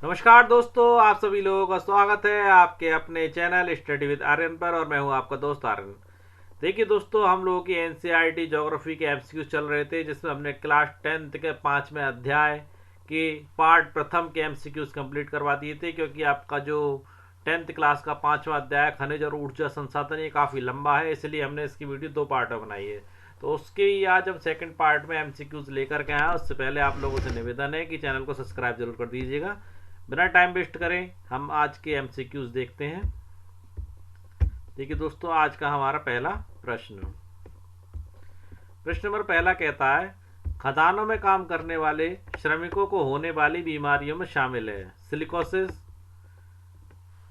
नमस्कार दोस्तों, आप सभी लोगों का स्वागत है आपके अपने चैनल स्टडी विद आर्यन पर। और मैं हूं आपका दोस्त आर्यन। देखिए दोस्तों, हम लोगों की एनसीईआरटी ज्योग्राफी के एमसीक्यूज चल रहे थे, जिसमें हमने क्लास 10th के 5वें अध्याय के पार्ट प्रथम के एमसीक्यूज कंप्लीट करवा दिए थे। क्योंकि आपका जो 10th क्लास का 5वां अध्याय खनिज और ऊर्जा संसाधन ये काफ़ी लंबा है, इसलिए हमने इसकी वीडियो 2 पार्ट में बनाई है। तो उसके ही आज हम सेकंड पार्ट में एमसीक्यूज लेकर के आए। उससे पहले आप लोगों से निवेदन है कि चैनल को सब्सक्राइब जरूर कर दीजिएगा। बिना टाइम वेस्ट करें हम आज के एमसीक्यूज देखते हैं। देखिए दोस्तों, आज का हमारा पहला प्रश्न प्रश्न नंबर पहला कहता है, खदानों में काम करने वाले श्रमिकों को होने वाली बीमारियों में शामिल है सिलिकोसिस,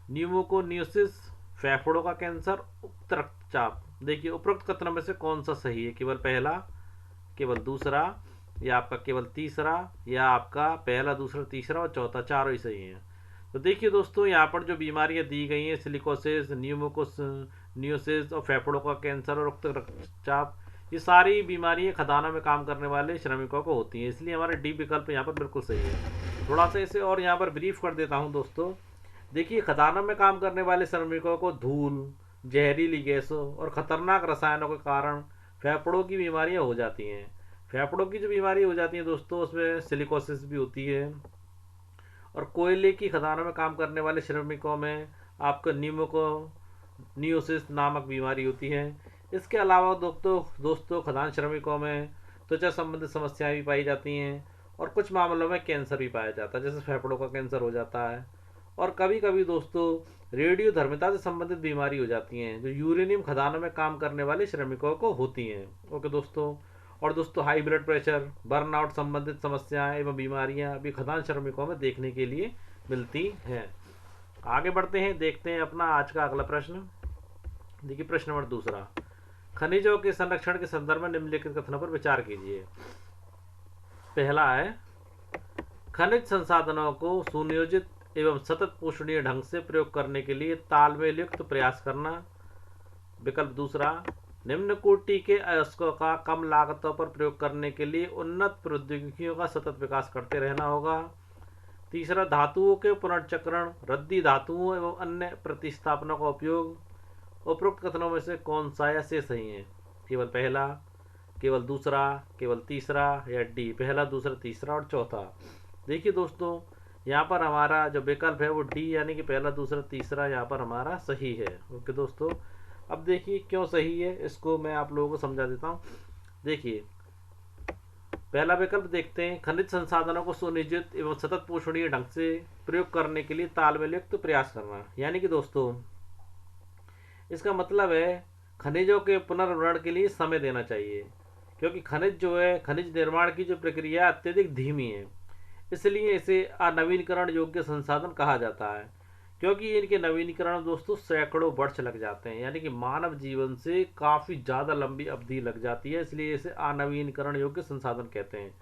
न्यूमोकोनियोसिस, फेफड़ों का कैंसर, उक्त रक्तचाप। देखिए उपरोक्त कथनों में से कौन सा सही है? केवल पहला, केवल दूसरा, या आपका केवल तीसरा, या आपका पहला दूसरा तीसरा और चौथा, चारों ही सही है। तो देखिए दोस्तों, यहाँ पर जो बीमारियां दी गई हैं सिलिकोसिस, न्यूमोकोनियोसिस और फेफड़ों का कैंसर और उक्त रक्तचाप, ये सारी बीमारियां खदानों में काम करने वाले श्रमिकों को होती हैं। इसलिए हमारा डी विकल्प यहाँ पर बिल्कुल सही है। थोड़ा सा इसे और यहाँ पर ब्रीफ कर देता हूँ दोस्तों। देखिए, खदानों में काम करने वाले श्रमिकों को धूल, जहरीली गैसों और खतरनाक रसायनों के कारण फेफड़ों की बीमारियां हो जाती हैं। फेफड़ों की जो बीमारी हो जाती है दोस्तों, उसमें सिलिकोसिस भी होती है। और कोयले की खदानों में काम करने वाले श्रमिकों में आपका न्यूमोकोनियोसिस नामक बीमारी होती है। इसके अलावा दोस्तों खदान श्रमिकों में त्वचा संबंधित समस्याएं भी पाई जाती हैं और कुछ मामलों में कैंसर भी पाया जाता है, जैसे फेफड़ों का कैंसर हो जाता है। और कभी कभी दोस्तों रेडियो धर्मिता से संबंधित बीमारी हो जाती हैं, जो यूरेनियम खदानों में काम करने वाले श्रमिकों को होती हैं। ओके दोस्तों। और दोस्तों हाई ब्लड प्रेशर, बर्नआउट संबंधित समस्याएं एवं बीमारियां भी खदान श्रमिकों में देखने के लिए मिलती हैं। आगे बढ़ते हैं, देखते हैं अपना आज का अगला प्रश्न। देखिए प्रश्न नंबर दूसरा, खनिजों के संरक्षण के संदर्भ में निम्नलिखित कथनों पर विचार कीजिए। पहला है, खनिज संसाधनों को सुनियोजित एवं सतत पोषणीय ढंग से प्रयोग करने के लिए तालमेल युक्त प्रयास करना। विकल्प दूसरा, निम्न कोटि के अयस्कों का कम लागतों पर प्रयोग करने के लिए उन्नत प्रौद्योगिकियों का सतत विकास करते रहना होगा। तीसरा, धातुओं के पुनर्चक्रण, रद्दी धातुओं एवं अन्य प्रतिस्थापनों का उपयोग। उपरोक्त कथनों में से कौन सा या से सही है? केवल पहला, केवल दूसरा, केवल तीसरा, या डी पहला दूसरा तीसरा और चौथा। देखिए दोस्तों, यहाँ पर हमारा जो विकल्प है वो डी यानी कि पहला दूसरा तीसरा यहाँ पर हमारा सही है। ओके दोस्तों। अब देखिए क्यों सही है, इसको मैं आप लोगों को समझा देता हूँ। देखिए पहला विकल्प देखते हैं, खनिज संसाधनों को सुनियोजित एवं सतत पोषणीय ढंग से प्रयोग करने के लिए तालमेल युक्त प्रयास करना। यानी कि दोस्तों इसका मतलब है खनिजों के पुनर्भरण के लिए समय देना चाहिए, क्योंकि खनिज जो है, खनिज निर्माण की जो प्रक्रिया अत्यधिक धीमी है, इसलिए इसे अनवीनीकरण योग्य संसाधन कहा जाता है। क्योंकि इनके नवीनीकरण दोस्तों सैकड़ों वर्ष लग जाते हैं, यानी कि मानव जीवन से काफ़ी ज़्यादा लंबी अवधि लग जाती है, इसलिए इसे अनवीनीकरण योग्य संसाधन कहते हैं।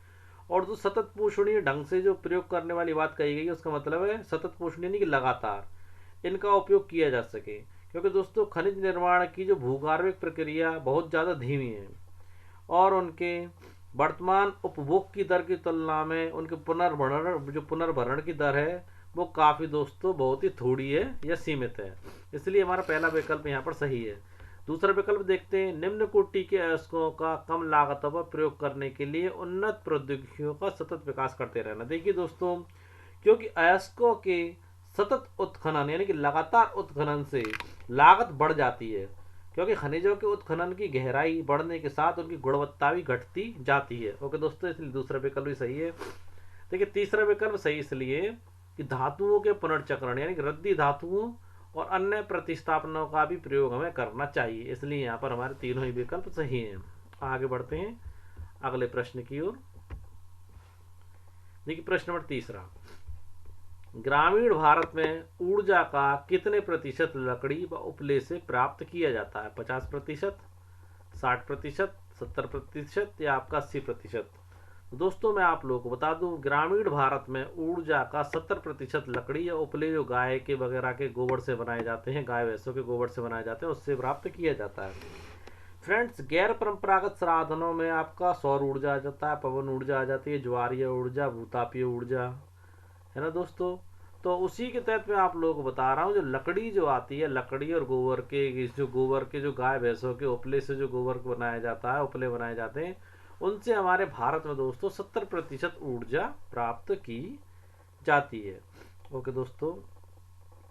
और जो सतत पोषणीय ढंग से जो प्रयोग करने वाली बात कही गई है, उसका मतलब है सतत पोषण यानी कि लगातार इनका उपयोग किया जा सके। क्योंकि दोस्तों खनिज निर्माण की जो भूगार्भिक प्रक्रिया बहुत ज़्यादा धीमी है और उनके वर्तमान उपभोग की दर की तुलना में उनके पुनर्भरण की दर है वो काफ़ी दोस्तों बहुत ही थोड़ी है या सीमित है। इसलिए हमारा पहला विकल्प यहाँ पर सही है। दूसरा विकल्प देखते हैं, निम्न कोटि के अयस्कों का कम लागतों पर प्रयोग करने के लिए उन्नत प्रौद्योगिकियों का सतत विकास करते रहना। देखिए दोस्तों, क्योंकि अयस्कों के सतत उत्खनन यानी कि लगातार उत्खनन से लागत बढ़ जाती है, क्योंकि खनिजों के उत्खनन की गहराई बढ़ने के साथ उनकी गुणवत्ता भी घटती जाती है। ओके दोस्तों, इसलिए दूसरा विकल्प भी सही है। देखिए तीसरा विकल्प सही इसलिए कि धातुओं के पुनर्चक्रण यानी कि रद्दी धातुओं और अन्य प्रतिस्थापनों का भी प्रयोग हमें करना चाहिए, इसलिए यहाँ पर हमारे तीनों ही विकल्प सही हैं। आगे बढ़ते हैं अगले प्रश्न की ओर। देखिए प्रश्न नंबर तीसरा, ग्रामीण भारत में ऊर्जा का कितने प्रतिशत लकड़ी व उपले से प्राप्त किया जाता है? 50%, 60%, 70% या आपका 80%? दोस्तों मैं आप लोगों को बता दूं, ग्रामीण भारत में ऊर्जा का 70% लकड़ी या उपले जो गाय के वगैरह के गोबर से बनाए जाते हैं, गाय भैंसों के गोबर से बनाए जाते हैं, उससे प्राप्त किया जाता है। फ्रेंड्स, गैर परंपरागत साधनों में आपका सौर ऊर्जा आ जाता है, पवन ऊर्जा आ जाती है, ज्वारीय ऊर्जा, भूतापीय ऊर्जा, है ना दोस्तों। तो उसी के तहत मैं आप लोगों को बता रहा हूँ, जो लकड़ी जो आती है, लकड़ी और गोबर के, इस जो गोबर के, जो गाय भैंसों के उपले से जो गोबर बनाया जाता है, उपले बनाए जाते हैं, उनसे हमारे भारत में दोस्तों 70% ऊर्जा प्राप्त की जाती है। ओके दोस्तों,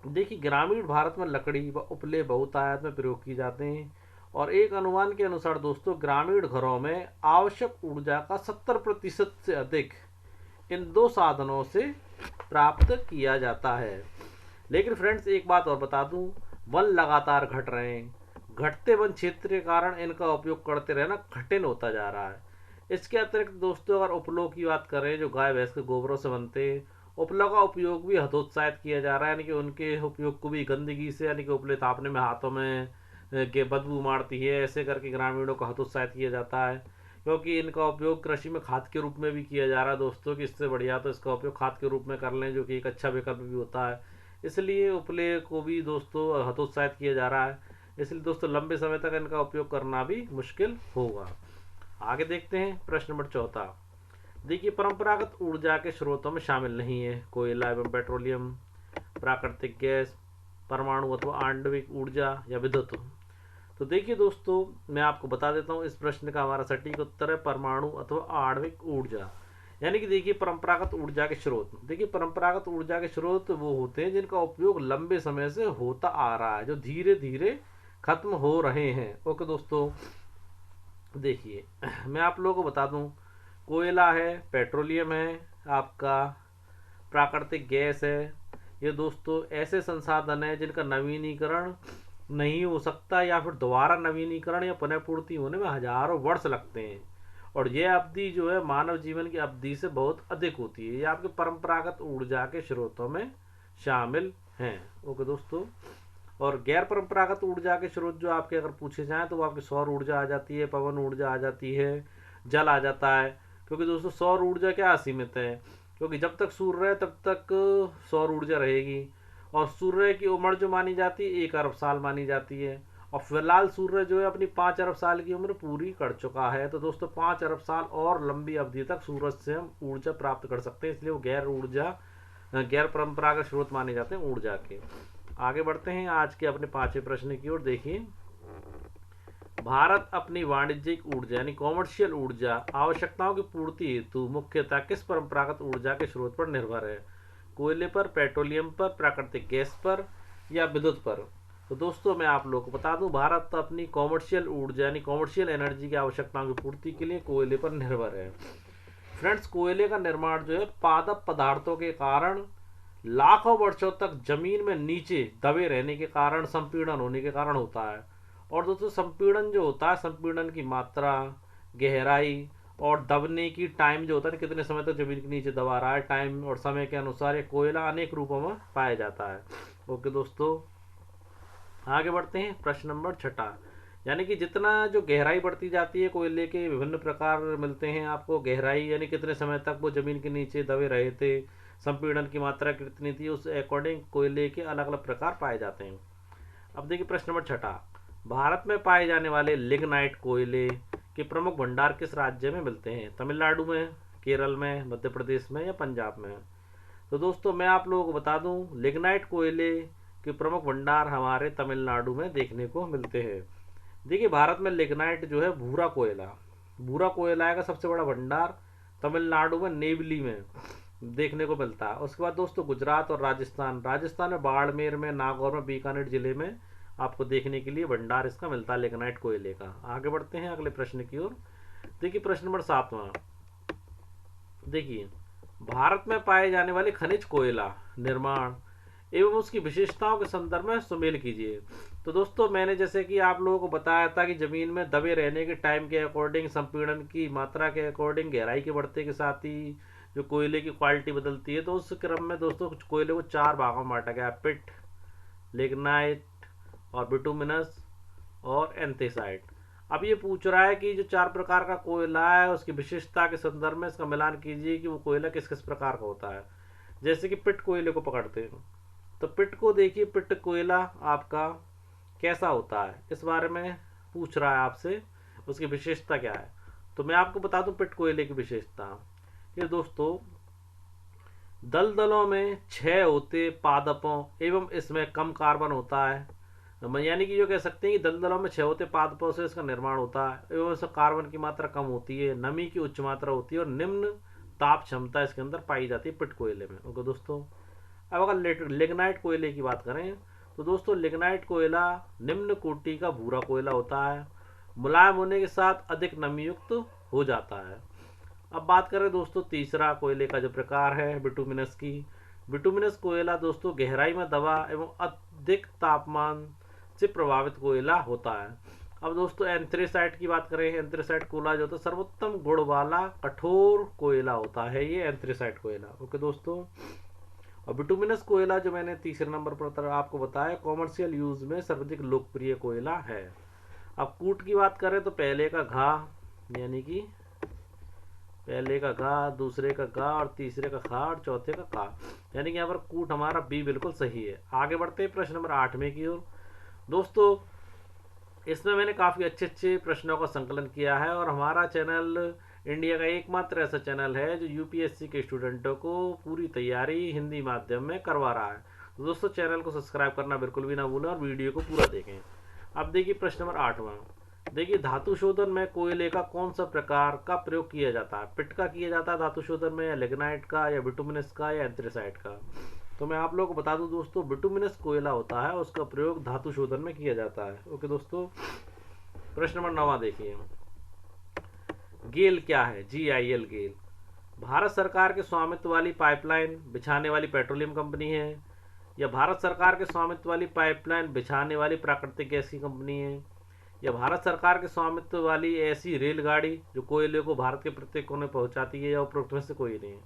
देखिए ग्रामीण भारत में लकड़ी व उपले बहुतायत में प्रयोग किए जाते हैं, और एक अनुमान के अनुसार दोस्तों ग्रामीण घरों में आवश्यक ऊर्जा का 70% से अधिक इन दो साधनों से प्राप्त किया जाता है। लेकिन फ्रेंड्स एक बात और बता दूं, वन लगातार घट रहे हैं, घटते वन क्षेत्र के कारण इनका उपयोग करते रहना कठिन होता जा रहा है। इसके अतिरिक्त दोस्तों अगर उपलों की बात करें, जो गाय भैंस के गोबरों से बनते हैं, उपलों का उपयोग भी हतोत्साहित किया जा रहा है, यानी कि उनके उपयोग को भी गंदगी से, यानी कि उपले तापने में हाथों में के बदबू मारती है, ऐसे करके ग्रामीणों को हतोत्साहित किया जाता है। क्योंकि इनका उपयोग कृषि में खाद के रूप में भी किया जा रहा है दोस्तों, कि इससे बढ़िया तो इसका उपयोग खाद के रूप में कर लें, जो कि एक अच्छा विकल्प भी होता है। इसलिए उपले को भी दोस्तों हतोत्साहित किया जा रहा है। इसलिए दोस्तों लंबे समय तक इनका उपयोग करना भी मुश्किल होगा। आगे देखते हैं प्रश्न नंबर 4। देखिए परंपरागत ऊर्जा के स्रोतों में शामिल नहीं है कोयला एवं पेट्रोलियम, प्राकृतिक गैस, परमाणु अथवा आणविक ऊर्जा या विद्युत। तो देखिए दोस्तों मैं आपको बता देता हूँ, इस प्रश्न का हमारा सटीक उत्तर है परमाणु अथवा आणविक ऊर्जा। यानी कि देखिए परंपरागत ऊर्जा के स्रोत, देखिए परंपरागत ऊर्जा के स्रोत वो होते हैं जिनका उपयोग लंबे समय से होता आ रहा है, जो धीरे धीरे खत्म हो रहे हैं। ओके दोस्तों, देखिए मैं आप लोगों को बता दूं, कोयला है, पेट्रोलियम है, आपका प्राकृतिक गैस है, ये दोस्तों ऐसे संसाधन है जिनका नवीनीकरण नहीं हो सकता, या फिर दोबारा नवीनीकरण या पुनः पूर्ति होने में हजारों वर्ष लगते हैं, और यह अवधि जो है मानव जीवन की अवधि से बहुत अधिक होती है। ये आपके परंपरागत ऊर्जा के स्रोतों में शामिल हैं। ओके दोस्तों, और गैर परंपरागत ऊर्जा के स्रोत जो आपके अगर पूछे जाएं तो वो आपकी सौर ऊर्जा आ जाती है, पवन ऊर्जा आ जाती है, जल आ जाता है। क्योंकि दोस्तों सौर ऊर्जा क्या असीमित है, क्योंकि जब तक सूर्य है तब तक सौर ऊर्जा रहेगी, और सूर्य की उम्र जो मानी जाती है 1 अरब साल मानी जाती है, और फिलहाल सूर्य जो है अपनी 5 अरब साल की उम्र पूरी कर चुका है। तो दोस्तों 5 अरब साल और लंबी अवधि तक सूरज से हम ऊर्जा प्राप्त कर सकते हैं, इसलिए वो गैर परंपरागत स्रोत माने जाते हैं ऊर्जा के। आगे बढ़ते हैं आज के अपने 5वें प्रश्न की ओर। देखिए भारत अपनी वाणिज्यिक ऊर्जा यानी कॉमर्शियल ऊर्जा आवश्यकताओं की पूर्ति हेतु मुख्यतः किस परंपरागत ऊर्जा के स्रोत पर निर्भर है? कोयले पर, पेट्रोलियम पर, प्राकृतिक गैस पर या विद्युत पर? तो दोस्तों मैं आप लोगों को बता दूं, भारत अपनी कॉमर्शियल ऊर्जा यानी कॉमर्शियल एनर्जी की आवश्यकताओं की पूर्ति के लिए कोयले पर निर्भर है। फ्रेंड्स कोयले का निर्माण जो है पादप पदार्थों के कारण लाखों वर्षों तक जमीन में नीचे दबे रहने के कारण, संपीड़न होने के कारण होता है। और दोस्तों संपीड़न जो होता है, संपीड़न की मात्रा, गहराई और दबने की टाइम जो होता है, कितने समय तक जमीन के नीचे दबा रहा है, टाइम और समय के अनुसार ये कोयला अनेक रूपों में पाया जाता है। ओके दोस्तों, आगे बढ़ते हैं प्रश्न नंबर 6। यानी कि जितना जो गहराई बढ़ती जाती है, कोयले के विभिन्न प्रकार मिलते हैं आपको। गहराई यानी कितने समय तक वो जमीन के नीचे दबे रहे थे, संपीड़न की मात्रा कितनी थी, उस अकॉर्डिंग कोयले के अलग अलग प्रकार पाए जाते हैं। अब देखिए प्रश्न नंबर 6, भारत में पाए जाने वाले लिग्नाइट कोयले के प्रमुख भंडार किस राज्य में मिलते हैं? तमिलनाडु में, केरल में, मध्य प्रदेश में या पंजाब में? तो दोस्तों मैं आप लोगों को बता दूं, लिग्नाइट कोयले के प्रमुख भंडार हमारे तमिलनाडु में देखने को मिलते हैं। देखिए भारत में लिग्नाइट जो है भूरा कोयला का सबसे बड़ा भंडार तमिलनाडु में नेवली में देखने को मिलता है। उसके बाद दोस्तों गुजरात और राजस्थान में बाड़मेर में, नागौर में, बीकानेर जिले में आपको देखने के लिए भंडार इसका मिलता है लिग्नाइट कोयले का। आगे बढ़ते हैं अगले प्रश्न की ओर। देखिए प्रश्न नंबर 7। देखिए भारत में पाए जाने वाले खनिज कोयला निर्माण एवं उसकी विशेषताओं के संदर्भ में सुमेल कीजिए। तो दोस्तों मैंने जैसे कि आप लोगों को बताया था कि जमीन में दबे रहने के टाइम के अकॉर्डिंग, संपीड़न की मात्रा के अकॉर्डिंग, गहराई के बढ़ते के साथ ही जो कोयले की क्वालिटी बदलती है। तो उस क्रम में दोस्तों कोयले को 4 भागों में बांटा गया, पिट, लिग्नाइट और बिटुमिनस और एंथेसाइट। अब ये पूछ रहा है कि जो 4 प्रकार का कोयला है उसकी विशेषता के संदर्भ में इसका मिलान कीजिए कि वो कोयला किस किस प्रकार का होता है। जैसे कि पिट कोयले को पकड़ते हैं, तो पिट को देखिए, पिट कोयला आपका कैसा होता है इस बारे में पूछ रहा है आपसे, उसकी विशेषता क्या है। तो मैं आपको बता दूं पिट कोयले की विशेषता। ये दोस्तों दलदलों में क्षय होते पादपों एवं इसमें कम कार्बन होता है। यानी कि जो कह सकते हैं कि दलदलों में क्षय होते पादपों से इसका निर्माण होता है एवं इसमें कार्बन की मात्रा कम होती है, नमी की उच्च मात्रा होती है और निम्न ताप क्षमता इसके अंदर पाई जाती है पिट कोयले में। ओके दोस्तों, अब अगर लिग्नाइट कोयले की बात करें तो दोस्तों लिग्नाइट कोयला निम्न कोटि का भूरा कोयला होता है, मुलायम होने के साथ अधिक नमी युक्त हो जाता है। अब बात करें दोस्तों तीसरा कोयले का जो प्रकार है बिटुमिनस की। बिटुमिनस कोयला दोस्तों गहराई में दबा एवं अधिक तापमान से प्रभावित कोयला होता है। अब दोस्तों एंथ्रेसाइट की बात करें, एंथ्रेसाइट कोयला जो होता है सर्वोत्तम गुण वाला कठोर कोयला होता है ये एंथ्रेसाइट कोयला। ओके दोस्तों, और बिटुमिनस कोयला जो मैंने तीसरे नंबर पर आपको बताया कॉमर्शियल यूज में सर्वाधिक लोकप्रिय कोयला है। अब कूट की बात करें तो पहले का घा, यानी कि पहले का घा, दूसरे का गा और तीसरे का खा और चौथे का का, यानी कि यहाँ पर कूट हमारा बी बिल्कुल सही है। आगे बढ़ते हैं प्रश्न नंबर 8 में की ओर। दोस्तों इसमें मैंने काफ़ी अच्छे अच्छे प्रश्नों का संकलन किया है और हमारा चैनल इंडिया का एकमात्र ऐसा चैनल है जो यूपीएससी के स्टूडेंटों को पूरी तैयारी हिंदी माध्यम में करवा रहा है। तो दोस्तों चैनल को सब्सक्राइब करना बिल्कुल भी ना भूलें और वीडियो को पूरा देखें। अब देखिए प्रश्न नंबर 8वां। देखिए धातु शोधन में कोयले का कौन सा प्रकार का प्रयोग किया जाता है? पिट का किया जाता है धातु शोधन में, या लिग्नाइट का, या बिटुमिनस का, या एंथ्रेसाइट का? तो मैं आप लोगों को बता दूं दोस्तों बिटुमिनस कोयला होता है उसका प्रयोग धातु शोधन में किया जाता है। ओके दोस्तों, प्रश्न नंबर 9 देखिए। गेल क्या है? GIL गेल भारत सरकार के स्वामित्व वाली पाइपलाइन बिछाने वाली पेट्रोलियम कंपनी है, या भारत सरकार के स्वामित्व वाली पाइपलाइन बिछाने वाली प्राकृतिक गैस की कंपनी है, या भारत सरकार के स्वामित्व वाली ऐसी रेलगाड़ी जो कोयले को भारत के प्रत्येक कोने पहुंचाती है, या उपरोक्त में से कोई नहीं है?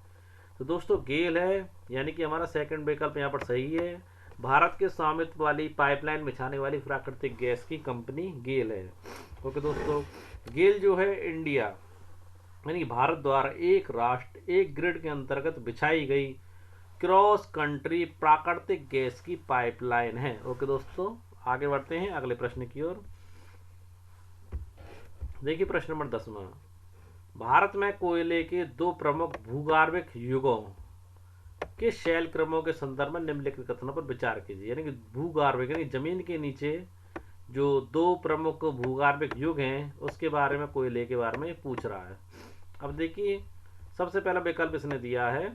तो दोस्तों गेल है, यानी कि हमारा सेकंड विकल्प यहाँ पर सही है। भारत के स्वामित्व वाली पाइपलाइन बिछाने वाली प्राकृतिक गैस की कंपनी गेल है। ओके दोस्तों, गेल जो है इंडिया यानी कि भारत द्वारा एक राष्ट्र एक ग्रिड के अंतर्गत बिछाई गई क्रॉस कंट्री प्राकृतिक गैस की पाइपलाइन है। ओके दोस्तों, आगे बढ़ते हैं अगले प्रश्न की ओर। देखिए प्रश्न नंबर 10वां। भारत में कोयले के दो प्रमुख भूगर्भिक युगों के शैल क्रमों के संदर्भ में निम्नलिखित कथनों पर विचार कीजिए। यानी कि भूगर्भिक यानी जमीन के नीचे जो दो प्रमुख भूगर्भिक युग हैं उसके बारे में कोयले के बारे में पूछ रहा है। अब देखिए सबसे पहला विकल्प इसने दिया है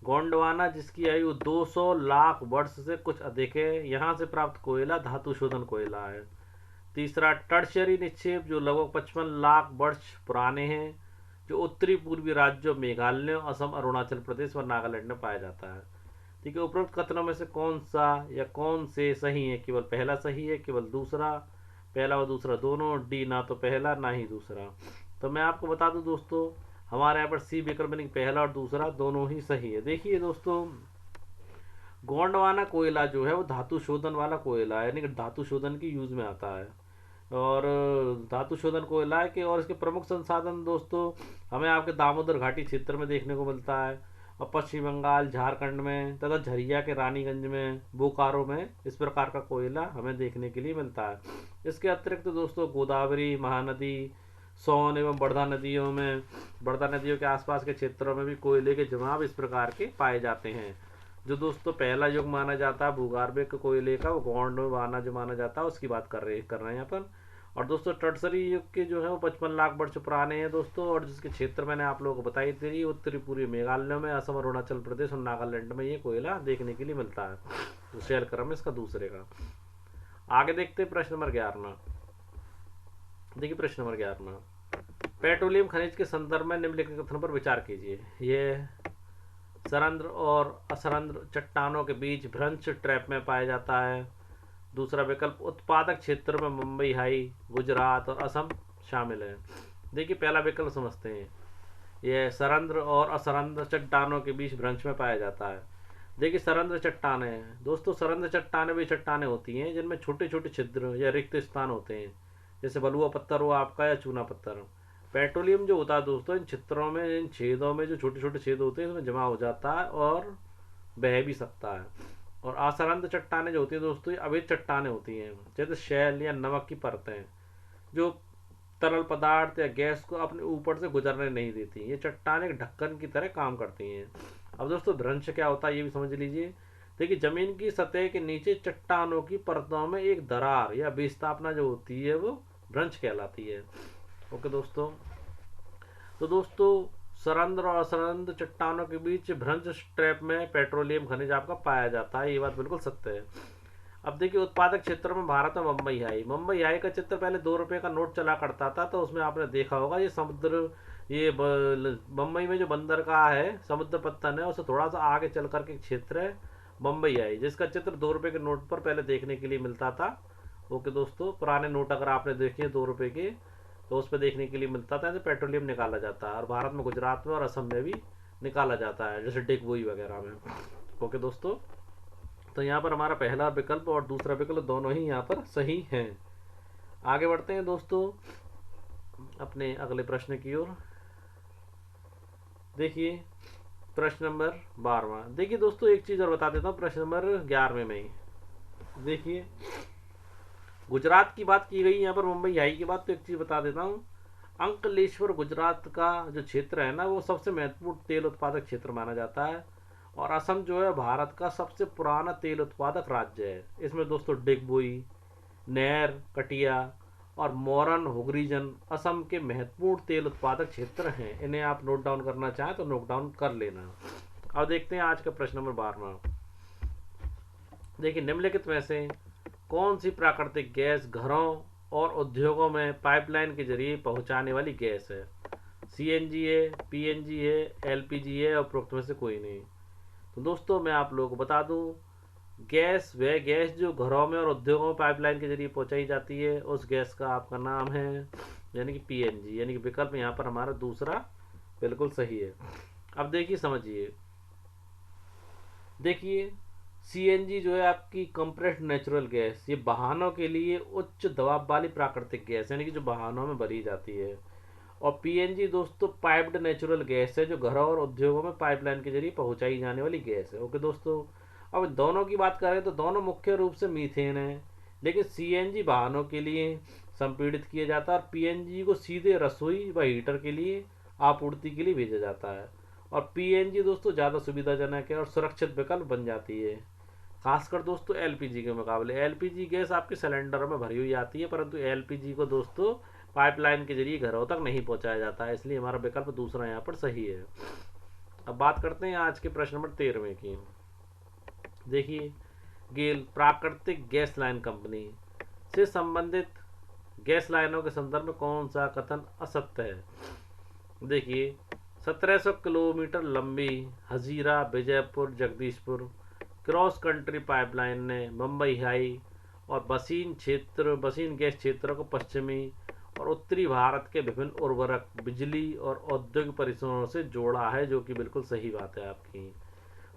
गोंडवाना जिसकी आयु 200 लाख वर्ष से कुछ अधिक है, यहाँ से प्राप्त कोयला धातु शोधन कोयला है। तीसरा टर्शियरी निक्षेप जो लगभग 55 लाख वर्ष पुराने हैं, जो उत्तरी पूर्वी राज्यों मेघालय, असम, अरुणाचल प्रदेश और नागालैंड में पाया जाता है। ठीक है, उपरोक्त कथनों में से कौन सा या कौन से सही है? केवल पहला सही है, केवल दूसरा, पहला और दूसरा दोनों, डी ना तो पहला ना ही दूसरा। तो मैं आपको बता दूं दोस्तों हमारे यहाँ पर सी विकल्प यानी पहला और दूसरा दोनों ही सही है। देखिए दोस्तों गोंडवाना कोयला जो है वो धातु शोधन वाला कोयला है, यानी कि धातु शोधन की यूज में आता है और धातु शोधन कोयला है कि और इसके प्रमुख संसाधन दोस्तों हमें आपके दामोदर घाटी क्षेत्र में देखने को मिलता है और पश्चिम बंगाल, झारखंड में तथा झरिया के रानीगंज में, बोकारो में इस प्रकार का कोयला हमें देखने के लिए मिलता है। इसके अतिरिक्त दोस्तों गोदावरी, महानदी, सोन एवं बड़दा नदियों में, बड़दा नदियों के आसपास के क्षेत्रों में भी कोयले के जमाव इस प्रकार के पाए जाते हैं। जो दोस्तों पहला युग माना जाता है भूगर्भिक कोयले का वो गोंडवाना जो माना जाता है उसकी बात कर रहे हैं यहाँ पर। और दोस्तों टर्सरी युग के जो है वो 55 लाख वर्ष पुराने हैं दोस्तों, और जिसके क्षेत्र मैंने आप लोगों को बताई थी उत्तरी पूर्वी मेघालय में, असम, अरुणाचल प्रदेश और नागालैंड में ये कोयला देखने के लिए मिलता है। तो शेयर क्रम इसका दूसरे का। आगे देखते हैं प्रश्न नंबर 11। देखिए प्रश्न नंबर 11, पेट्रोलियम खनिज के संदर्भ में निम्नलिखित कथनों पर विचार कीजिए। ये सरंध्र और असरंध्र चट्टानों के बीच भ्रंश ट्रैप में पाया जाता है। दूसरा विकल्प उत्पादक क्षेत्र में मुंबई हाई, गुजरात और असम शामिल है। देखिए पहला विकल्प समझते हैं। यह सरंध्र और असरंध्र चट्टानों के बीच भ्रंश में पाया जाता है। देखिए सरंध्र चट्टाने दोस्तों, सरंध्र चट्टाने भी चट्टाने होती हैं जिनमें छोटे छोटे छिद्र या रिक्त स्थान होते हैं, जैसे बलुआ पत्थर हो आपका या चूना पत्थर। पेट्रोलियम जो होता है दोस्तों इन चित्रों में, इन छेदों में जो छोटे छोटे छेद होते हैं इसमें जमा हो जाता है और बह भी सकता है। और असरंध्र चट्टाने जो होती है दोस्तों ये अवैध चट्टाने होती हैं, जैसे शैल या नमक की परतें जो तरल पदार्थ या गैस को अपने ऊपर से गुजरने नहीं देती। ये चट्टान एक ढक्कन की तरह काम करती हैं। अब दोस्तों भ्रंश क्या होता है ये भी समझ लीजिए। देखिए जमीन की सतह के नीचे चट्टानों की परतों में एक दरार या विस्थापना जो होती है वो भ्रंश कहलाती है। ओके दोस्तों, तो दोस्तों सरंध्र और असरंध्र चट्टानों के बीच भ्रंश स्ट्रैप में पेट्रोलियम खनिज आपका पाया जाता है, ये बात बिल्कुल सत्य है। अब देखिए उत्पादक क्षेत्रों में भारत में मुंबई हाई का चित्र पहले 2 रुपए का नोट चला करता था, तो उसमें आपने देखा होगा ये समुद्र, ये मुंबई में जो बंदरगाह है, समुद्र पत्तन है, उससे थोड़ा सा आगे चल करके क्षेत्र है मुंबई आई, जिसका चित्र 2 रुपए के नोट पर पहले देखने के लिए मिलता था। ओके दोस्तों, पुराने नोट अगर आपने देखे 2 रुपए के तो उस पर देखने के लिए मिलता था, तो पेट्रोलियम निकाला जाता है और भारत में गुजरात में और असम में भी निकाला जाता है, जैसे डिगबोई वगैरह में। ओके दोस्तों, तो यहाँ पर हमारा पहला विकल्प और दूसरा विकल्प दोनों ही यहाँ पर सही हैं। आगे बढ़ते हैं दोस्तों अपने अगले प्रश्न की ओर। देखिए प्रश्न नंबर 12वां। देखिए दोस्तों एक चीज और बता देता हूँ प्रश्न नंबर 11वें में ही। देखिए गुजरात की बात की गई यहाँ पर, मुंबई हाई की बात, तो एक चीज बता देता हूँ। अंकलेश्वर गुजरात का जो क्षेत्र है ना, वो सबसे महत्वपूर्ण तेल उत्पादक क्षेत्र माना जाता है। और असम जो है भारत का सबसे पुराना तेल उत्पादक राज्य है। इसमें दोस्तों डिगबोई, नहर, कटिया और मोरन हुगरीजन असम के महत्वपूर्ण तेल उत्पादक क्षेत्र हैं। इन्हें आप नोट डाउन करना चाहें तो नोट डाउन कर लेना। अब देखते हैं आज का प्रश्न नंबर 12वां। देखिए निम्नलिखित में से कौन सी प्राकृतिक गैस घरों और उद्योगों में पाइपलाइन के जरिए पहुंचाने वाली गैस है? सीएनजी है, पीएनजी है, एलपीजी है, और उपरोक्त में से कोई नहीं। तो दोस्तों मैं आप लोगों को बता दूं, गैस वह गैस जो घरों में और उद्योगों में पाइपलाइन के जरिए पहुंचाई जाती है, उस गैस का आपका नाम है यानी कि पीएनजी, यानी कि विकल्प यहाँ पर हमारा दूसरा बिल्कुल सही है। अब देखिए समझिए, देखिए सीएनजी जो है आपकी कंप्रेस्ड नेचुरल गैस, ये वाहनों के लिए उच्च दबाव वाली प्राकृतिक गैस यानी कि जो वाहनों में भरी जाती है। और पीएनजी दोस्तों पाइप्ड नेचुरल गैस है, जो घरों और उद्योगों में पाइपलाइन के जरिए पहुंचाई जाने वाली गैस है। ओके दोस्तों, अब दोनों की बात करें तो दोनों मुख्य रूप से मीथेन है, लेकिन सीएनजी वाहनों के लिए संपीड़ित किया जाता है और पीएनजी को सीधे रसोई व हीटर के लिए आपूर्ति के लिए भेजा जाता है। और पीएनजी दोस्तों ज़्यादा सुविधाजनक है और सुरक्षित विकल्प बन जाती है, खासकर दोस्तों एलपीजी के मुकाबले। एलपीजी गैस आपके सिलेंडरों में भरी हुई आती है, परंतु एलपीजी को दोस्तों पाइपलाइन के जरिए घरों तक नहीं पहुंचाया जाता है, इसलिए हमारा विकल्प दूसरा यहाँ पर सही है। अब बात करते हैं आज के प्रश्न नंबर 13वें की। देखिए गेल प्राकृतिक गैस लाइन कंपनी से संबंधित गैस लाइनों के संदर्भ में कौन सा कथन असत्य है? देखिए 1700 किलोमीटर लंबी Hazira Vijaypur Jagdishpur cross country pipeline ने मुंबई हाई और बसीन गैस क्षेत्रों को पश्चिमी और उत्तरी भारत के विभिन्न उर्वरक, बिजली और औद्योगिक परिसरों से जोड़ा है, जो कि बिल्कुल सही बात है आपकी।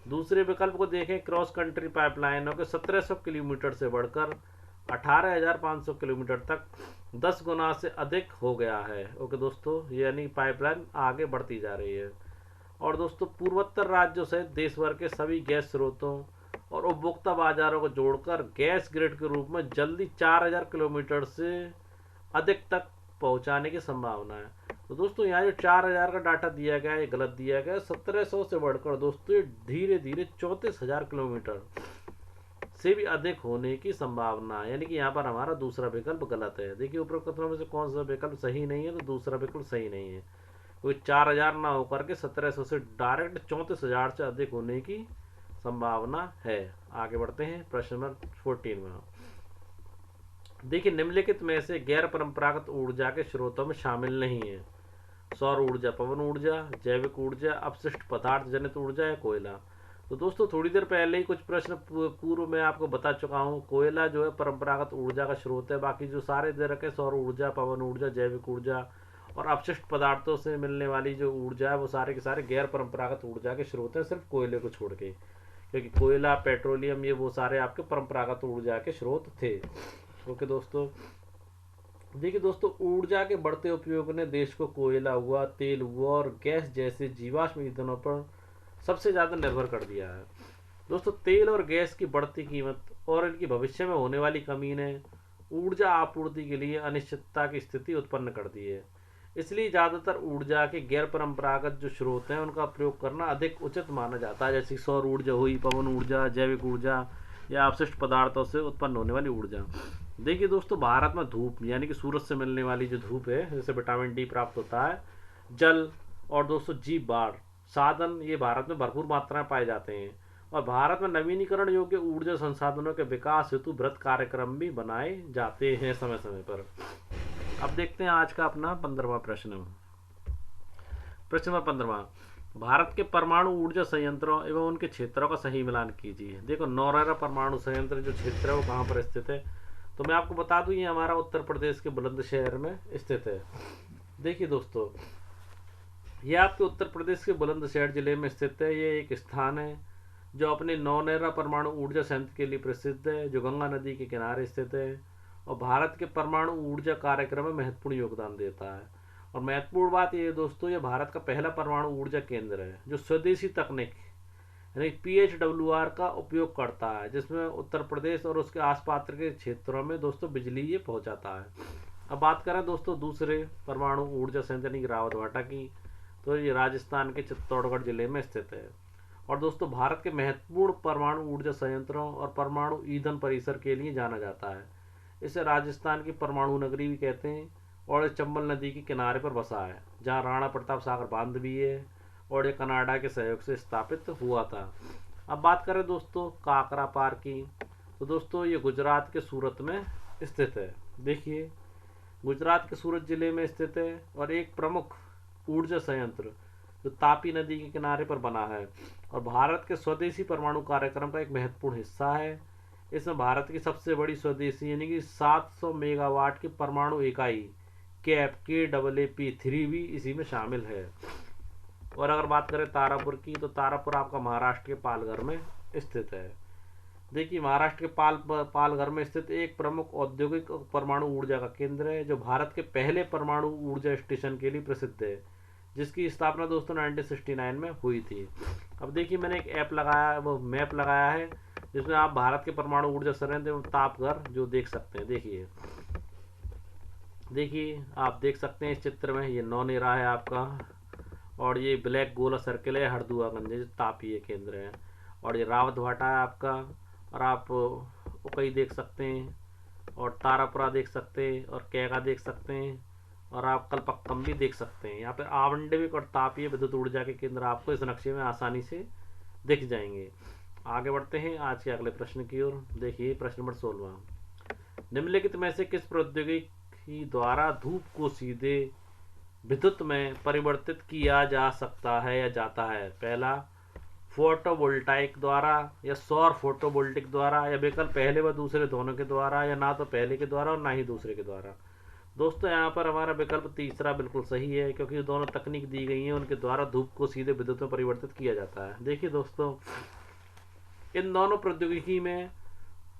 दूसरे विकल्प को देखें, क्रॉस कंट्री पाइपलाइनों के 1700 किलोमीटर से बढ़कर 18,500 किलोमीटर तक 10 गुना से अधिक हो गया है। ओके दोस्तों, यानी पाइपलाइन आगे बढ़ती जा रही है। और दोस्तों पूर्वोत्तर राज्यों सहित देश भर के सभी गैस स्रोतों और उपभोक्ता बाजारों को जोड़कर गैस ग्रिड के रूप में जल्दी 4000 किलोमीटर से अधिक तक पहुंचाने की संभावना है। तो दोस्तों यहाँ जो 4000 का डाटा दिया गया है ये गलत दिया गया है। 1700 से बढ़कर दोस्तों धीरे धीरे 34,000 किलोमीटर से भी अधिक होने की संभावना है, यानी कि यहाँ पर हमारा दूसरा विकल्प गलत है। देखिए उपरोक्त कथनों में से कौन सा विकल्प सही नहीं है? तो दूसरा विकल्प सही नहीं है, क्योंकि 4000 ना होकर के 1700 से डायरेक्ट 34,000 से अधिक होने की संभावना है। आगे बढ़ते हैं प्रश्न नंबर 14 में। देखिए निम्नलिखित में से गैर परंपरागत ऊर्जा के स्रोतों में शामिल नहीं है: सौर ऊर्जा, पवन ऊर्जा, जैविक ऊर्जा, अपशिष्ट पदार्थ जनित ऊर्जा या कोयला। तो दोस्तों थोड़ी देर पहले ही कुछ प्रश्न पूर्व में आपको बता चुका हूँ, कोयला जो है परंपरागत ऊर्जा का स्रोत है। बाकी जो सारे दे रखे सौर ऊर्जा, पवन ऊर्जा, जैविक ऊर्जा और अपशिष्ट पदार्थों से मिलने वाली जो ऊर्जा है वो सारे के सारे गैर परंपरागत ऊर्जा के स्रोत हैं, सिर्फ कोयले को छोड़ के, क्योंकि कोयला, पेट्रोलियम, ये वो सारे आपके परंपरागत ऊर्जा के स्रोत थे। ओके दोस्तों, देखिए दोस्तों ऊर्जा के बढ़ते उपयोग ने देश को कोयला हुआ, तेल हुआ और गैस जैसे जीवाश्म ईंधनों पर सबसे ज़्यादा निर्भर कर दिया है। दोस्तों तेल और गैस की बढ़ती कीमत और इनकी भविष्य में होने वाली कमी ने ऊर्जा आपूर्ति के लिए अनिश्चितता की स्थिति उत्पन्न करती है। इसलिए ज़्यादातर ऊर्जा के गैर परंपरागत जो स्रोत हैं उनका प्रयोग करना अधिक उचित माना जाता है, जैसे सौर ऊर्जा हुई, पवन ऊर्जा, जैविक ऊर्जा या अवशिष्ट पदार्थों से उत्पन्न होने वाली ऊर्जा। देखिए दोस्तों, भारत में धूप यानी कि सूरज से मिलने वाली जो धूप है, जैसे विटामिन डी प्राप्त होता है, जल और दोस्तों जीव बाढ़ साधन ये भारत में भरपूर मात्रा में पाए जाते हैं। और भारत में नवीनीकरण योग्य ऊर्जा संसाधनों के विकास हेतु बृहत कार्यक्रम भी बनाए जाते हैं समय समय पर। अब देखते हैं आज का अपना 15वां प्रश्न। प्रश्न नंबर 15, भारत के परमाणु ऊर्जा संयंत्रों एवं उनके क्षेत्रों का सही मिलान कीजिए। देखो, नौरेरा परमाणु संयंत्र जो क्षेत्र है वो कहाँ पर स्थित है, तो मैं आपको बता दूं ये हमारा उत्तर प्रदेश के बुलंदशहर में स्थित है। देखिए दोस्तों, ये आपके उत्तर प्रदेश के बुलंदशहर जिले में स्थित है। ये एक स्थान है जो अपने नौरेरा परमाणु ऊर्जा संयंत्र के लिए प्रसिद्ध है, जो गंगा नदी के किनारे स्थित है और भारत के परमाणु ऊर्जा कार्यक्रम में महत्वपूर्ण योगदान देता है। और महत्वपूर्ण बात यह है दोस्तों, ये भारत का पहला परमाणु ऊर्जा केंद्र है जो स्वदेशी तकनीक यानी PHWR का उपयोग करता है, जिसमें उत्तर प्रदेश और उसके आसपास के क्षेत्रों में दोस्तों बिजली ये पहुंचाता है। अब बात करें दोस्तों दूसरे परमाणु ऊर्जा संयंत्र यानी रावतभाटा की, तो ये राजस्थान के चित्तौड़गढ़ जिले में स्थित है। और दोस्तों, भारत के महत्वपूर्ण परमाणु ऊर्जा संयंत्रों और परमाणु ईंधन परिसर के लिए जाना जाता है। इसे राजस्थान की परमाणु नगरी भी कहते हैं और चंबल नदी के किनारे पर बसा है, जहाँ राणा प्रताप सागर बांध भी है और ये कनाडा के सहयोग से स्थापित हुआ था। अब बात करें दोस्तों काकरा पार की, तो दोस्तों ये गुजरात के सूरत में स्थित है। देखिए, गुजरात के सूरत जिले में स्थित है और एक प्रमुख ऊर्जा संयंत्र जो तापी नदी के किनारे पर बना है और भारत के स्वदेशी परमाणु कार्यक्रम का एक महत्वपूर्ण हिस्सा है। इसमें भारत की सबसे बड़ी स्वदेशी यानी कि 700 मेगावाट की परमाणु इकाई कैप KAAP3 भी इसी में शामिल है। और अगर बात करें तारापुर की, तो तारापुर आपका महाराष्ट्र के पालघर में स्थित है। देखिए, महाराष्ट्र के पालघर में स्थित एक प्रमुख औद्योगिक परमाणु ऊर्जा का केंद्र है जो भारत के पहले परमाणु ऊर्जा स्टेशन के लिए प्रसिद्ध है, जिसकी स्थापना दोस्तों 1969 में हुई थी। अब देखिए, मैंने एक ऐप लगाया, वो मैप लगाया है जिसमें आप भारत के परमाणु ऊर्जा संयंत्र एवं तापघर जो देख सकते हैं। देखिए आप देख सकते हैं इस चित्र में, ये नौनेरा है आपका और ये ब्लैक गोला सर्किल है हरदुआगंज जो तापीय केंद्र है, और ये रावतभाटा है आपका, और आप उकई देख सकते हैं और तारापुरा देख सकते हैं और कैगा देख सकते हैं और आप कलपक्कम भी देख सकते हैं। यहाँ पर आवंडविक और तापीय विद्युत ऊर्जा के केंद्र आपको इस नक्शे में आसानी से दिख जाएंगे। आगे बढ़ते हैं आज के अगले प्रश्न की ओर। देखिए प्रश्न नंबर 16, निम्नलिखित में से किस प्रौद्योगिकी द्वारा धूप को सीधे विद्युत में परिवर्तित किया जा सकता है या जाता है? पहला, फोटोवोल्टाइक द्वारा या सौर फोटोवोल्टिक द्वारा, या विकल्प पहले व दूसरे दोनों के द्वारा, या ना तो पहले के द्वारा और ना ही दूसरे के द्वारा। दोस्तों यहाँ पर हमारा विकल्प तीसरा बिल्कुल सही है, क्योंकि जो दोनों तकनीक दी गई हैं उनके द्वारा धूप को सीधे विद्युत में परिवर्तित किया जाता है। देखिए दोस्तों, इन दोनों प्रौद्योगिकी में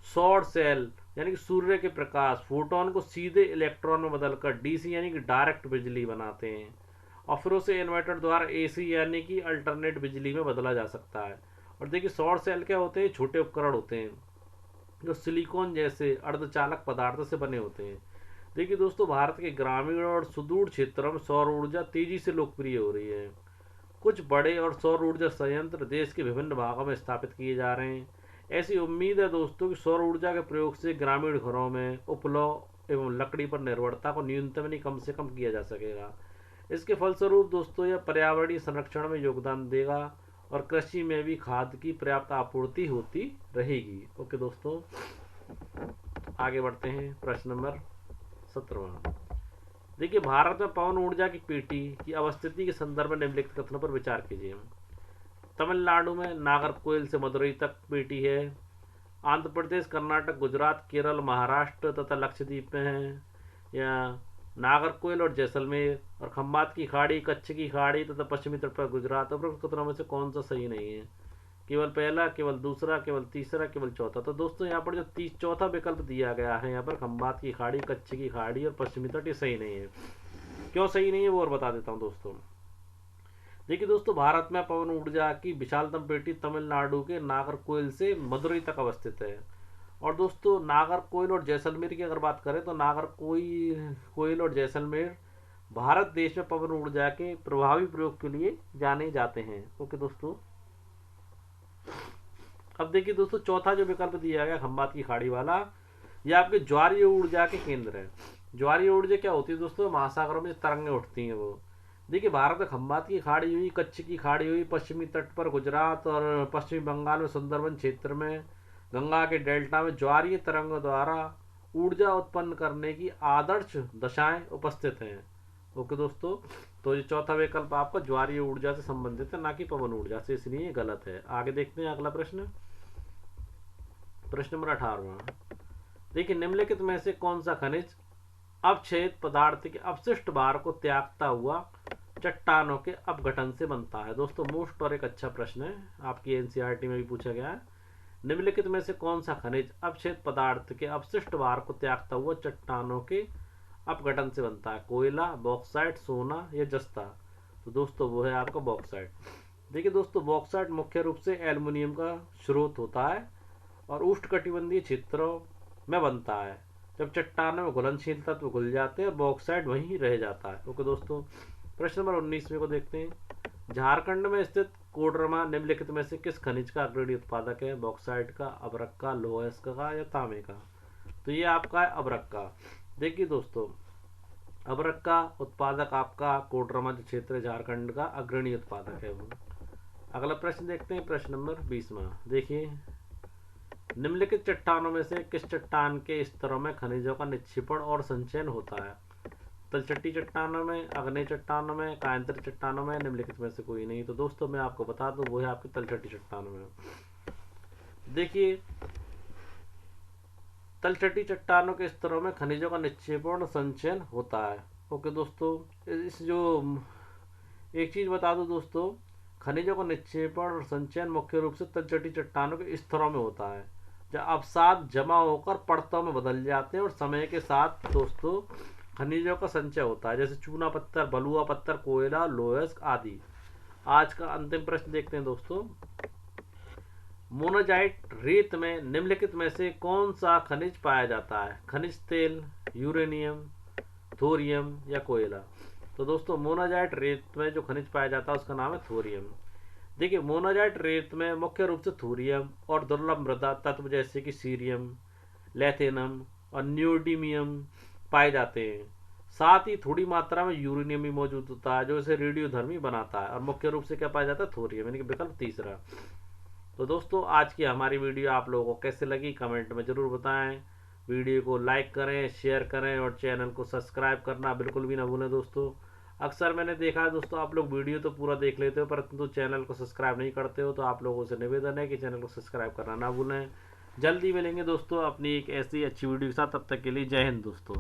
सौर सेल यानी कि सूर्य के प्रकाश फोटोन को सीधे इलेक्ट्रॉन में बदलकर DC यानी कि डायरेक्ट बिजली बनाते हैं और फिर उसे इन्वर्टर द्वारा AC यानी कि अल्टरनेट बिजली में बदला जा सकता है। और देखिए, सौर सेल क्या होते हैं? छोटे उपकरण होते हैं जो सिलिकॉन जैसे अर्धचालक पदार्थों से बने होते हैं। देखिए दोस्तों, भारत के ग्रामीण और सुदूर क्षेत्रों में सौर ऊर्जा तेजी से लोकप्रिय हो रही है। कुछ बड़े और सौर ऊर्जा संयंत्र देश के विभिन्न भागों में स्थापित किए जा रहे हैं। ऐसी उम्मीद है दोस्तों कि सौर ऊर्जा के प्रयोग से ग्रामीण घरों में उपलब्ध एवं लकड़ी पर निर्भरता को न्यूनतम नहीं कम से कम किया जा सकेगा। इसके फलस्वरूप दोस्तों यह पर्यावरणीय संरक्षण में योगदान देगा और कृषि में भी खाद की पर्याप्त आपूर्ति होती रहेगी। ओके दोस्तों, आगे बढ़ते हैं। प्रश्न नंबर 17, देखिए, भारत में पवन ऊर्जा की पेटी की अवस्थिति के संदर्भ में निम्नलिखित कथनों पर विचार कीजिए। तमिलनाडु में नागरकोइल से मदुरई तक पेटी है। आंध्र प्रदेश, कर्नाटक, गुजरात, केरल, महाराष्ट्र तथा लक्षद्वीप में है। या नागरकोइल और जैसलमेर और खंबात की खाड़ी, कच्छ की खाड़ी तथा पश्चिमी तट पर गुजरात। उपरोक्त कथनों में से कौन सा सही नहीं है? केवल पहला, केवल दूसरा, केवल तीसरा, केवल चौथा। तो दोस्तों यहाँ पर जो चौथा विकल्प दिया गया है, यहाँ पर खंबात की खाड़ी, कच्छ की खाड़ी और पश्चिमी तट, ये सही नहीं है। क्यों सही नहीं है वो और बता देता हूँ दोस्तों। देखिए दोस्तों, भारत में पवन ऊर्जा की विशालतम पेटी तमिलनाडु के नागरकोइल से मदुरई तक अवस्थित है और दोस्तों नागरकोइल और जैसलमेर की अगर बात करें तो नागरकोइल और जैसलमेर भारत देश में पवन ऊर्जा के प्रभावी प्रयोग के लिए जाने जाते हैं। ओके दोस्तों, अब देखिए दोस्तों चौथा जो विकल्प दिया गया खंबात की खाड़ी वाला, ये आपके ज्वारीय ऊर्जा के केंद्र है। ज्वारीय ऊर्जा क्या होती है दोस्तों, महासागरों में तरंगें उठती हैं वो। देखिए भारत में खंबात की खाड़ी हुई, कच्छ की खाड़ी हुई, पश्चिमी तट पर गुजरात और पश्चिमी बंगाल में सुंदरबन क्षेत्र में, गंगा के डेल्टा में ज्वारीय तरंगों द्वारा ऊर्जा उत्पन्न करने की आदर्श दशाएं उपस्थित हैं। ओके दोस्तों, तो ये चौथा विकल्प आपका ज्वारीय ऊर्जा से संबंधित है, ना कि पवन ऊर्जा से, इसलिए ये गलत है। आगे देखते हैं अगला प्रश्न, प्रश्न नंबर 18। देखिए निम्नलिखित में से कौन सा खनिज अवक्षेद पदार्थ के अपशिष्ट भार को त्यागता हुआ चट्टानों के अपघटन से बनता है। दोस्तों मोस्ट और एक अच्छा प्रश्न है, आपकी एनसीईआरटी में भी पूछा गया है। निम्नलिखित में से कौन सा खनिज अपक्षेद पदार्थ के अपशिष्ट भार को त्यागता हुआ चट्टानों के अपघटन से बनता है, कोयला, बॉक्साइट, सोना या जस्ता। तो दोस्तों वो है आपका बॉक्साइट। देखिए दोस्तों बॉक्साइट मुख्य रूप से एल्युमिनियम का स्रोत होता है और उष्णकटिबंधीय क्षेत्रों में बनता है। जब चट्टानों में घुलनशील तत्व घुल जाते हैं और बॉक्साइट वहीं रह जाता है। ओके दोस्तों, प्रश्न नंबर 19 को देखते हैं। झारखंड में स्थित कोडरमा निम्नलिखित में से किस खनिज का अग्रणी उत्पादक है, बॉक्साइट का, अभ्रक का, लौह अयस्क का या तांबे का। तो ये आपका है अभ्रक का। देखिए दोस्तों अभ्रक का उत्पादक आपका कोडरमा जो क्षेत्र है झारखंड का अग्रणी उत्पादक है वो। अगला प्रश्न देखते हैं, प्रश्न नंबर 20। देखिए निम्नलिखित चट्टानों में से किस चट्टान के स्तरों में खनिजों का निक्षेपण और संचयन होता है, तलछटी चट्टानों में, अग्नेय चट्टानों में, कायांतर चट्टानों में, निम्नलिखित में से कोई नहीं। तो दोस्तों मैं आपको बता दूं वो है आपकी तलछटी चट्टानों में। देखिए तलछटी चट्टानों के स्तरों में खनिजों का निक्षेपण और संचयन होता है। ओके दोस्तों, इस जो एक चीज बता दूं दोस्तों, खनिजों का निक्षेपण और संचयन मुख्य रूप से तलछटी चट्टानों के स्तरों में होता है, जब अवसाद जमा होकर परतों में बदल जाते हैं और समय के साथ दोस्तों खनिजों का संचय होता है, जैसे चूना पत्थर, बलुआ पत्थर, कोयला, लौह अयस्क आदि। आज का अंतिम प्रश्न देखते हैं दोस्तों, मोनाजाइट रेत में निम्नलिखित में से कौन सा खनिज पाया जाता है, खनिज तेल, यूरेनियम, थोरियम या कोयला। तो दोस्तों मोनाजाइट रेत में जो खनिज पाया जाता है उसका नाम है थोरियम। देखिए मोनाजाइट रेत में मुख्य रूप से थोरियम और दुर्लभ मृदा तत्व जैसे कि सीरियम, लेथेनम और न्यूडीमियम पाए जाते हैं। साथ ही थोड़ी मात्रा में यूरेनियम भी मौजूद होता है जो इसे रेडियोधर्मी बनाता है, और मुख्य रूप से क्या पाया जाता है, थोरियम, यानी कि विकल्प तीसरा। तो दोस्तों आज की हमारी वीडियो आप लोगों को कैसे लगी कमेंट में जरूर बताएं। वीडियो को लाइक करें, शेयर करें और चैनल को सब्सक्राइब करना बिल्कुल भी ना भूलें दोस्तों। अक्सर मैंने देखा है दोस्तों आप लोग वीडियो तो पूरा देख लेते हो परंतु चैनल को सब्सक्राइब नहीं करते हो, तो आप लोगों से निवेदन है कि चैनल को सब्सक्राइब करना ना भूलें। जल्दी मिलेंगे दोस्तों अपनी एक ऐसी अच्छी वीडियो के साथ, तब तक के लिए जय हिंद दोस्तों।